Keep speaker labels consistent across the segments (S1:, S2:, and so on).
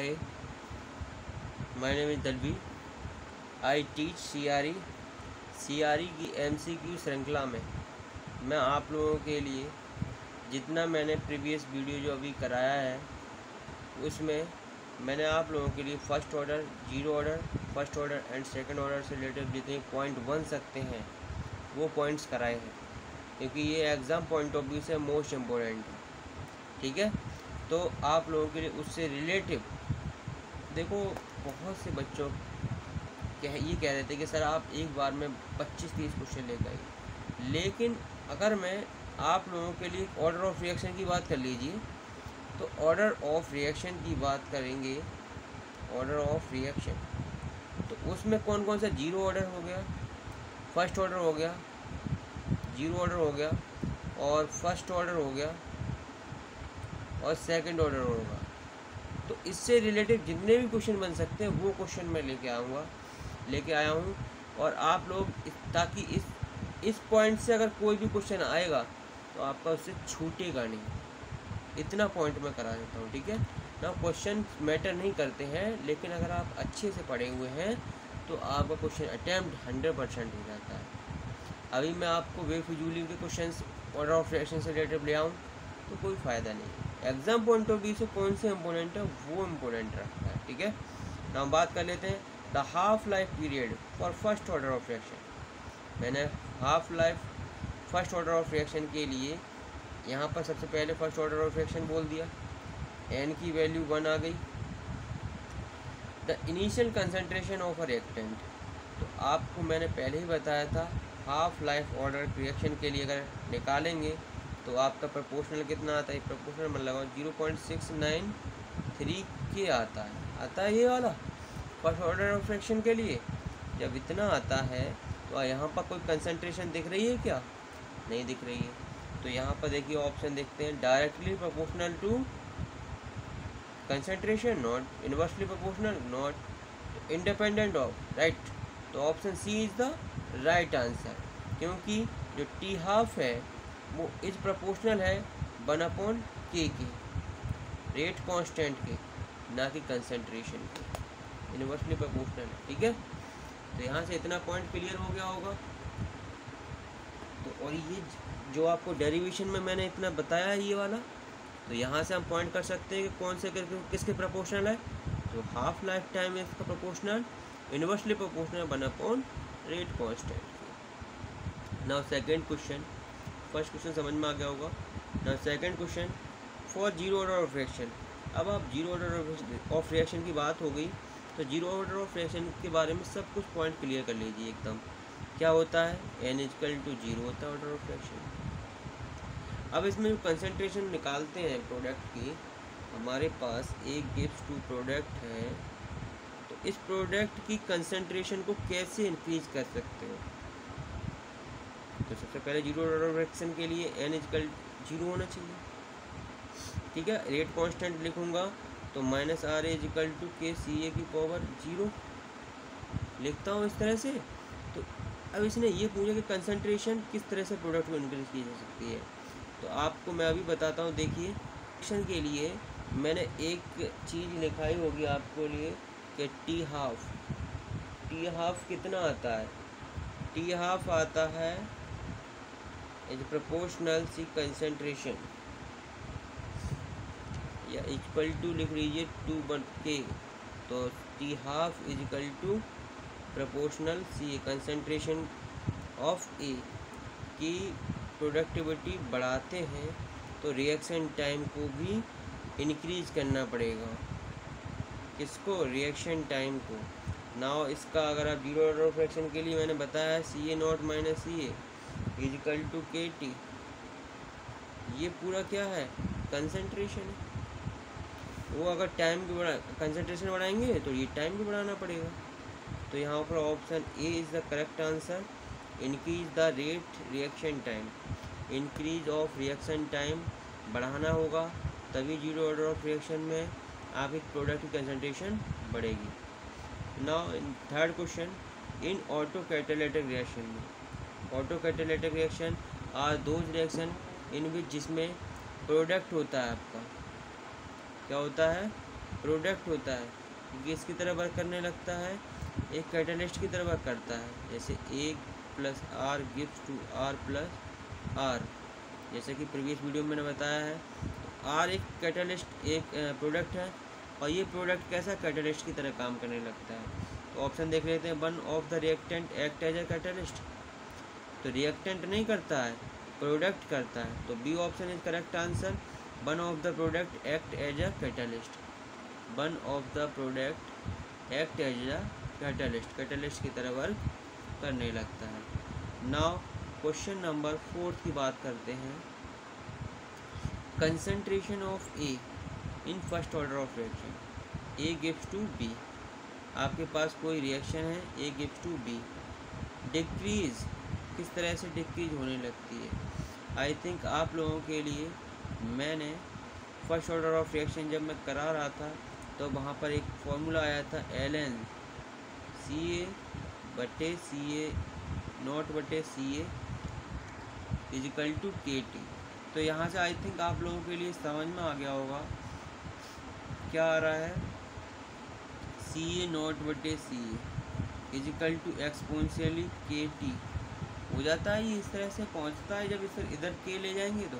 S1: Hi, my name is Dalvi. I teach CRE की MCQ श्रृंखला में मैं आप लोगों के लिए जितना मैंने प्रीवियस वीडियो जो अभी कराया है उसमें मैंने आप लोगों के लिए first order, zero order, first order and second order से रिलेटेड जितने पॉइंट बन सकते हैं वो पॉइंट्स कराए हैं, क्योंकि ये एग्ज़ाम पॉइंट ऑफ व्यू से मोस्ट इम्पोर्टेंट है। ठीक है, तो आप लोगों के लिए उससे रिलेटिव देखो, बहुत से बच्चों ये कह रहे थे कि सर आप एक बार में 25-30 क्वेश्चन लेकर आइए, लेकिन अगर मैं आप लोगों के लिए ऑर्डर ऑफ रिएक्शन की बात कर लीजिए, तो ऑर्डर ऑफ रिएक्शन की बात करेंगे, ऑर्डर ऑफ रिएक्शन तो उसमें कौन कौन सा जीरो ऑर्डर हो गया, फर्स्ट ऑर्डर हो गया, जीरो ऑर्डर हो गया और फर्स्ट ऑर्डर हो गया और सेकंड ऑर्डर होगा। तो इससे रिलेटेड जितने भी क्वेश्चन बन सकते हैं वो क्वेश्चन मैं लेके आया हूँ। और आप लोग ताकि इस पॉइंट से अगर कोई भी क्वेश्चन आएगा तो आपका उससे छूटेगा नहीं, इतना पॉइंट मैं करा देता हूँ। ठीक है ना, क्वेश्चन मैटर नहीं करते हैं, लेकिन अगर आप अच्छे से पढ़े हुए हैं तो आपका क्वेश्चन अटैम्प्ट 100% हो जाता है। अभी मैं आपको बेफिजूली के क्वेश्चंस ऑर्डर ऑफ रिएक्शन से रिलेटेड ले आऊँ तो कोई फ़ायदा नहीं। एग्जाम पॉइंट ऑफ व्यू से कौन से इम्पोर्टेंट है वो इम्पोर्टेंट रखता है। ठीक है ना, हम बात कर लेते हैं the half life period for first order of reaction. मैंने half life first order of reaction के लिए यहाँ पर सबसे पहले फर्स्ट ऑर्डर ऑफ रिएक्शन बोल दिया, n की वैल्यू 1 आ गई। The initial concentration of a reactant, तो आपको मैंने पहले ही बताया था हाफ लाइफ ऑर्डर रिएक्शन के लिए अगर निकालेंगे तो आपका प्रोपोर्शनल कितना आता है, प्रोपोर्शनल मतलब लगाओ 0.693 के आता है ये वाला फर्स्ट ऑर्डर ऑफ रिएक्शन के लिए। जब इतना आता है तो यहाँ पर कोई कंसंट्रेशन दिख रही है क्या, नहीं दिख रही है। तो यहाँ पर देखिए ऑप्शन देखते हैं, directly proportional to concentration not, inversely proportional not, independent of, right. तो option C is the right answer, क्योंकि जो टी हाफ है वो इज प्रोपोर्शनल है 1/k के, रेट कांस्टेंट के, ना कि कंसंट्रेशन के, इनवर्सली प्रोपोर्शनल है। ठीक है, तो यहाँ से इतना पॉइंट क्लियर हो गया होगा। तो और ये जो आपको डेरिवेशन में मैंने इतना बताया है ये वाला, तो यहाँ से हम पॉइंट कर सकते हैं कि कौन से किसके प्रोपोर्शनल है। तो हाफ लाइफ टाइम है इसका proportional, inversely proportional 1/, rate constant. Now second question, first question समझ में आ गया होगा। Now second question for zero order of reaction. अब आप जीरो ऑर्डर ऑफ रिएक्शन की बात हो गई, तो जीरो ऑर्डर ऑफ रिएक्शन के बारे में सब कुछ पॉइंट क्लियर कर लीजिए एकदम। क्या होता है, n=0 होता है ऑर्डर ऑफ रिएक्शन। अब इसमें जो कंसंट्रेशन निकालते हैं प्रोडक्ट की, हमारे पास एक गिव्स टू प्रोडक्ट है, तो इस प्रोडक्ट की कंसंट्रेशन को कैसे इंक्रीज कर सकते हो। तो सबसे पहले जीरो ऑर्डर ऑफ रिएक्शन के लिए n=0 होना चाहिए। ठीक है, रेट कांस्टेंट लिखूंगा तो -RA=KCA⁴ लिखता हूँ इस तरह से। तो अब इसने ये पूछा कि कंसंट्रेशन किस तरह से प्रोडक्ट को इंक्रीज की जा सकती है, तो आपको मैं अभी बताता हूँ। देखिए, रिएक्शन के लिए मैंने एक चीज़ लिखाई होगी आपको लिए कि टी हाफ कितना आता है, टी हाफ आता है इज प्रोपोर्शनल सी कंसंट्रेशन, या इक्वल टू लिख लीजिए 2/k। तो t half = proportional C concentration of A की प्रोडक्टिविटी बढ़ाते हैं तो रिएक्शन टाइम को भी इंक्रीज करना पड़ेगा। किसको, रिएक्शन टाइम को। नाउ इसका अगर आप जीरो ऑर्डर ऑफ रिएक्शन के लिए मैंने बताया है CA0 - CA = KT, ये पूरा क्या है, कंसंट्रेशन है। वो अगर टाइम की कंसंट्रेशन बढ़ाएंगे तो ये टाइम भी बढ़ाना पड़ेगा। तो यहाँ पर option A is the correct answer, increase the rate reaction time, increase of reaction time बढ़ाना होगा, तभी जीरो ऑर्डर ऑफ रिएक्शन में आपकी प्रोडक्ट की कंसंट्रेशन बढ़ेगी। Now third question, in auto catalytic reaction में, auto catalytic reaction are those reaction in which, जिसमें product होता है आपका, क्या होता है, प्रोडक्ट होता है क्योंकि इसकी तरह वर्क करने लगता है, एक कैटलिस्ट की तरह वर्क करता है। जैसे A plus R gives to R plus R, जैसे कि प्रीवियस वीडियो में मैंने बताया है। तो आर एक कैटलिस्ट, एक प्रोडक्ट है, और ये प्रोडक्ट कैसा कैटलिस्ट की तरह काम करने लगता है। तो ऑप्शन देख लेते हैं, one of the reactant act as a catalyst. तो रिएक्टेंट नहीं करता है, प्रोडक्ट करता है। तो B option is correct answer, one of the product act as a catalyst. One of the product act as a catalyst, catalyst की तरह work करने लगता है। नाउ क्वेश्चन नंबर 4 की बात करते हैं। Concentration of A in first order of reaction, A gives to B. आपके पास कोई रिएक्शन है, A gives to B, decrease किस तरह से डिक्रीज होने लगती है। आई थिंक आप लोगों के लिए मैंने फर्स्ट ऑर्डर ऑफ रिएक्शन जब मैं करा रहा था तो वहाँ पर एक फॉर्मूला आया था, ln CA बटे CA नॉट बटे CA इजिकल टू KT। तो यहाँ से आई थिंक आप लोगों के लिए समझ में आ गया होगा क्या आ रहा है, CA नॉट बटे CA is equal to exponentially KT हो जाता है। ये इस तरह से पहुँचता है, जब इस इधर K ले जाएंगे तो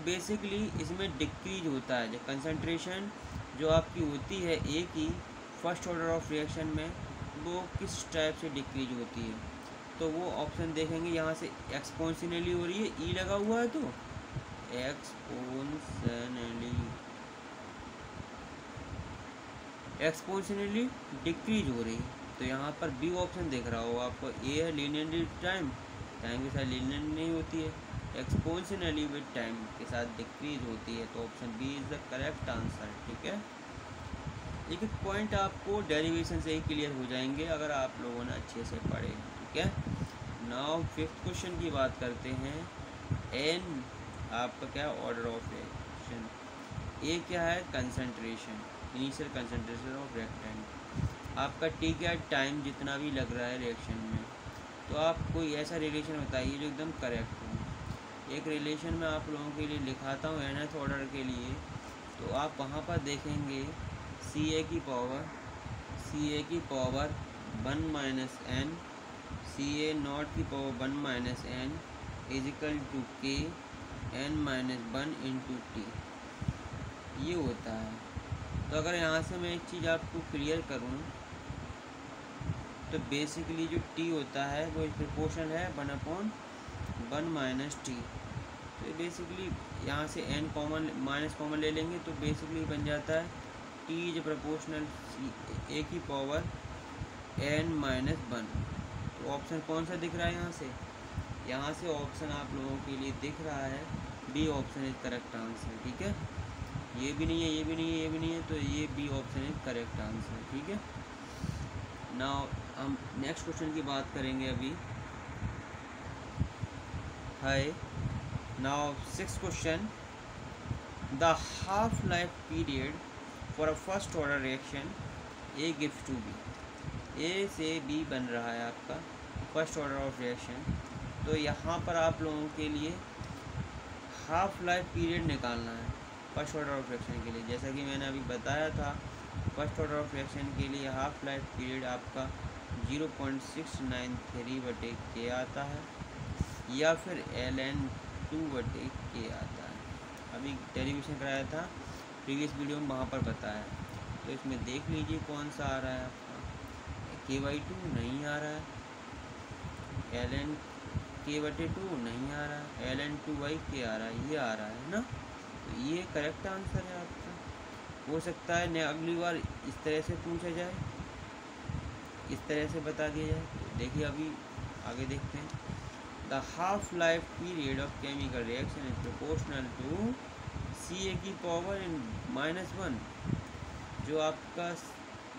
S1: बेसिकली इसमें डिक्रीज होता है। जब कंसंट्रेशन जो आपकी होती है ए की फर्स्ट ऑर्डर ऑफ रिएक्शन में, वो किस टाइप से डिक्रीज होती है। तो वो ऑप्शन देखेंगे, यहाँ से एक्सपोनेंशियली हो रही है, ई लगा हुआ है तो एक्सपोनेंशियली डिक्रीज हो रही है। तो यहाँ पर बी ऑप्शन दिख रहा होगा आपको, ए है लीनियरली टाइम के साथ लीनियर नहीं होती है, एक्सपोनेंशियली विद टाइम के साथ डिक्रीज होती है। तो option B is the correct answer. ठीक है, एक एक पॉइंट आपको डेरिवेशन से ही क्लियर हो जाएंगे अगर आप लोगों ने अच्छे से पढ़े। ठीक है, नाउ 5th क्वेश्चन की बात करते हैं। एन आपका क्या ऑर्डर ऑफ रिएक्शन, ए क्या है concentration, initial concentration of reactant. आपका टी क्या है, टाइम जितना भी लग रहा है रिएक्शन में। तो आप कोई ऐसा रिलेशन बताइए जो एकदम करेक्ट हो। एक रिलेशन में आप लोगों के लिए लिखाता हूँ nth ऑर्डर के लिए। तो आप वहाँ पर देखेंगे CA की power 1 minus n, CA not की power 1 minus n equal to K n minus 1 into t, ये होता है। तो अगर यहाँ से मैं एक चीज़ आपको क्लियर करूँ तो बेसिकली जो t होता है वो प्रोपोर्शनल है 1/1 माइनस टी। तो बेसिकली यहाँ से n कॉमन माइनस कॉमन ले लेंगे तो बेसिकली बन जाता है t इज प्रोपोर्शनल a की पावर n माइनस 1। तो ऑप्शन कौन सा दिख रहा है यहाँ से ऑप्शन आप लोगों के लिए दिख रहा है B option is correct answer. ठीक है, ये भी नहीं है, ये भी नहीं है, ये भी नहीं है, तो ये B option is correct answer. ठीक है, नाउ हम नेक्स्ट क्वेश्चन की बात करेंगे अभी। है now 6th question, the half life period for a first order reaction A gives to B. A से बी बन रहा है आपका फर्स्ट ऑर्डर ऑफ रिएक्शन। तो यहाँ पर आप लोगों के लिए हाफ लाइफ पीरियड निकालना है फर्स्ट ऑर्डर ऑफ रिएक्शन के लिए। जैसा कि मैंने अभी बताया था, फर्स्ट ऑर्डर ऑफ रिएक्शन के लिए हाफ लाइफ पीरियड आपका 0.693/K आता है, या फिर ln2/K आता है। अभी डेरिवेशन कराया था प्रीवियस वीडियो में, वहाँ पर बताया। तो इसमें देख लीजिए कौन सा आ रहा है आपका, K/2 नहीं आ रहा है, ln K/2 नहीं आ रहा है, ln2/K आ रहा है, ये आ रहा है ना। तो ये करेक्ट आंसर है आपका। हो सकता है अगली बार इस तरह से पूछा जाए, इस तरह से बता दिया जाए। तो देखिए अभी आगे देखते हैं। The half life period of chemical reaction is proportional to CA की पावर -1। जो आपका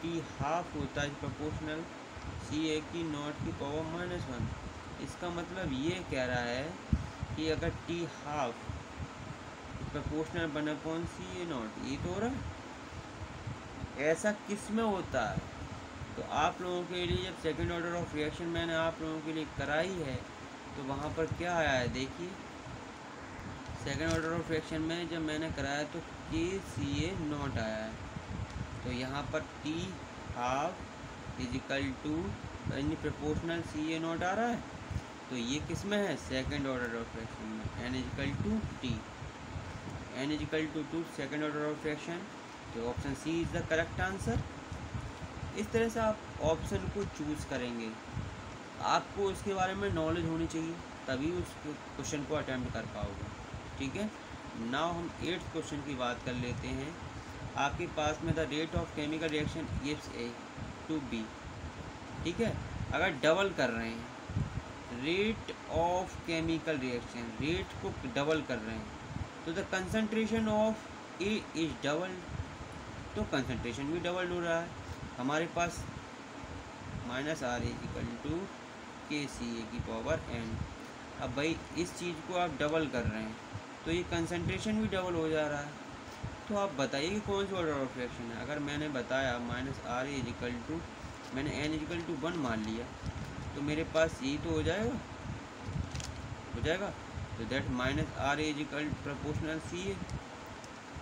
S1: T हाफ होता है प्रोपोर्शनल CA की नॉट की पावर -1। इसका मतलब ये कह रहा है कि अगर T half proportional 1/CA not, ये तो हो रहा है। ऐसा किस में होता है? तो आप लोगों के लिए जब सेकंड ऑर्डर ऑफ रिएक्शन मैंने आप लोगों के लिए कराई है तो वहाँ पर क्या आया है देखिए। सेकंड ऑर्डर ऑफ रिएक्शन में जब मैंने कराया तो KCA नॉट आया है, तो यहाँ पर टी हाफ इजिकल टू यानी प्रोपोर्शनल सी ए नॉट आ रहा है, तो ये किस में है, सेकंड ऑर्डर ऑफ फ्रैक्शन में, n equal to t, n equal to second order of fraction. तो option C is the correct answer. इस तरह से आप ऑप्शन को चूज़ करेंगे। आपको इसके बारे में नॉलेज होनी चाहिए, तभी उस क्वेश्चन को अटैम्प्ट कर पाओगे। ठीक है, नाउ हम 8th क्वेश्चन की बात कर लेते हैं। आपके पास में the rate of chemical reaction gives A to B. ठीक है, अगर डबल कर रहे हैं, rate of chemical reaction, rate को डबल कर रहे हैं, तो the concentration of A is double, तो कंसंट्रेशन भी डबल हो रहा है। हमारे पास minus are equal to K C ए की पावर एन। अब भाई इस चीज़ को आप डबल कर रहे हैं, तो ये कंसंट्रेशन भी डबल हो जा रहा है। तो आप बताइए कि कौन सा ऑर्डर ऑफ रिएक्शन है। अगर मैंने बताया माइनस आर इक्वल टू, मैंने एन इक्वल टू 1 मान लिया, तो मेरे पास यही तो हो जाएगा। तो that minus are equal proportional C A.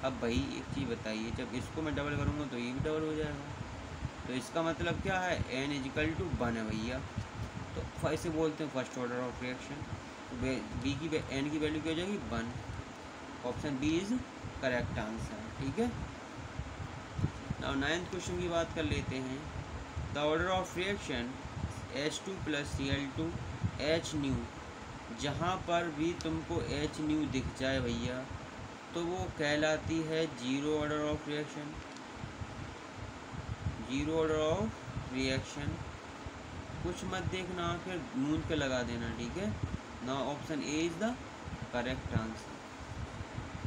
S1: अब भाई एक चीज़ बताइए, जब इसको मैं डबल करूँगा तो ये भी डबल हो जाएगा। तो इसका मतलब क्या है, एन इक्वल टू 1 है भैया, तो ऐसे बोलते हैं फर्स्ट ऑर्डर ऑफ रिएक्शन। तो बी की एन की वैल्यू क्या हो जाएगी, 1। Option B is correct answer. ठीक है, नाउ 9th क्वेश्चन की बात कर लेते हैं। The order of reaction H2 + Cl2 H new, जहाँ पर भी तुमको H न्यू दिख जाए भैया, तो वो कहलाती है zero order of reaction. Zero order of reaction, कुछ मत देखना, फिर मूंद के लगा देना। ठीक है, now option A is the correct answer.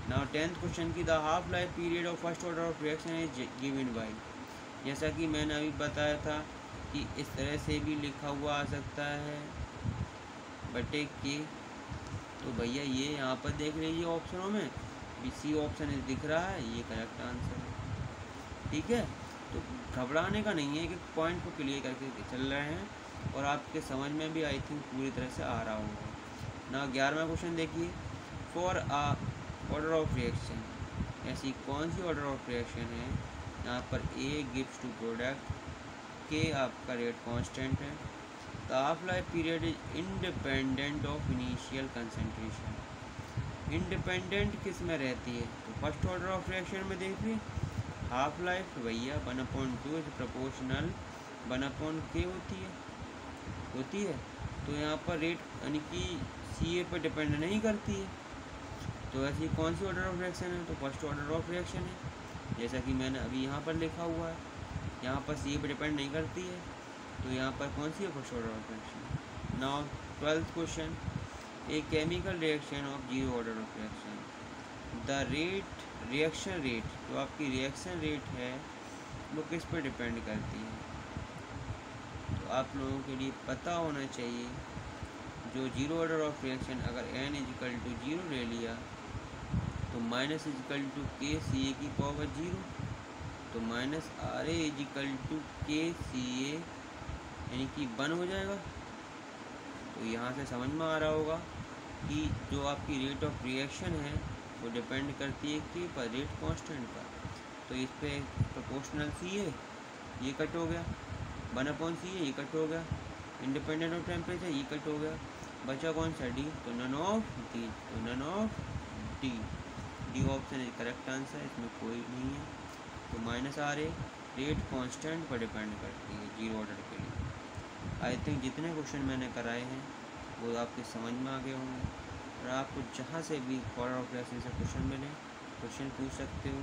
S1: Now 10th question की the half life period of first order of reaction is given by. जैसा कि मैंने अभी बताया था कि इस तरह से भी लिखा हुआ आ सकता है बटे के। तो भैया ये यहाँ पर देख लीजिए ऑप्शनों में बी सी ऑप्शन दिख रहा है, ये करेक्ट आंसर है। ठीक है, तो घबराने का नहीं है कि पॉइंट को क्लियर करके चल रहे हैं, और आपके समझ में भी आई थिंक पूरी तरह से आ रहा होगा ना। 11वां क्वेश्चन देखिए। For uh order of reaction, ऐसी कौन सी ऑर्डर ऑफ रिएक्शन है यहाँ पर ए गिव्स टू प्रोडक्ट, के आपका रेट कांस्टेंट है, the half life period is independent of initial concentration. Independent किस में रहती है, तो फर्स्ट ऑर्डर ऑफ रिएक्शन में देखिए हाफ लाइफ भैया 1/2 इज प्रोपोर्शनल 1/k होती है। तो यहाँ पर रेट यानी कि सी ए पर डिपेंड नहीं करती है। तो ऐसी कौन सी ऑर्डर ऑफ रिएक्शन है, तो फर्स्ट ऑर्डर ऑफ रिएक्शन है, जैसा कि मैंने अभी यहाँ पर लिखा हुआ है। यहाँ पर सी ए पर डिपेंड नहीं करती है, तो यहाँ पर कौन सी है, first order of reaction. Now 12th question. A chemical reaction of zero order of reaction, the rate reaction rate, तो आपकी रिएक्शन रेट है वो किस पर डिपेंड करती है। तो आप लोगों के लिए पता होना चाहिए, जो जीरो ऑर्डर ऑफ रिएक्शन अगर n इजिकल टू 0 ले लिया, तो minus is equal to K C ए की पावर 0, तो minus R A is equal to K C ए यानी कि 1 हो जाएगा। तो यहाँ से समझ में आ रहा होगा कि जो आपकी रेट ऑफ रिएक्शन है वो डिपेंड करती है के पर, रेट कांस्टेंट पर। तो इस पर प्रोपोर्शनल सी ए ये कट हो गया, 1/c ए ये कट हो गया, इंडिपेंडेंट ऑफ टेम्परेचर ये कट हो गया, बचा कौन सा, डी। तो नन ऑफ डी, तो none of D, D option is correct answer, इसमें कोई नहीं है। तो minus R A rate constant पर डिपेंड करती है जीरो ऑर्डर के लिए। आई थिंक जितने क्वेश्चन मैंने कराए हैं वो आपके समझ में आ गए होंगे, और आपको जहाँ से भी ऑर्डर ऑफ रिएक्शन से क्वेश्चन मिले क्वेश्चन पूछ सकते हो,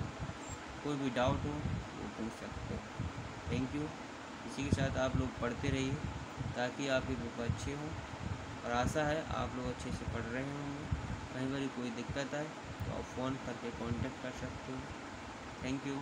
S1: कोई भी डाउट हो वो पूछ सकते हो। Thank you. इसी के साथ आप लोग पढ़ते रहिए ताकि आपके पेपर अच्छे हों, और आशा है आप लोग अच्छे से पढ़ रहे होंगे। कहीं बार कोई दिक्कत आए तो आप फ़ोन करके कांटेक्ट कर सकते हो। Thank you.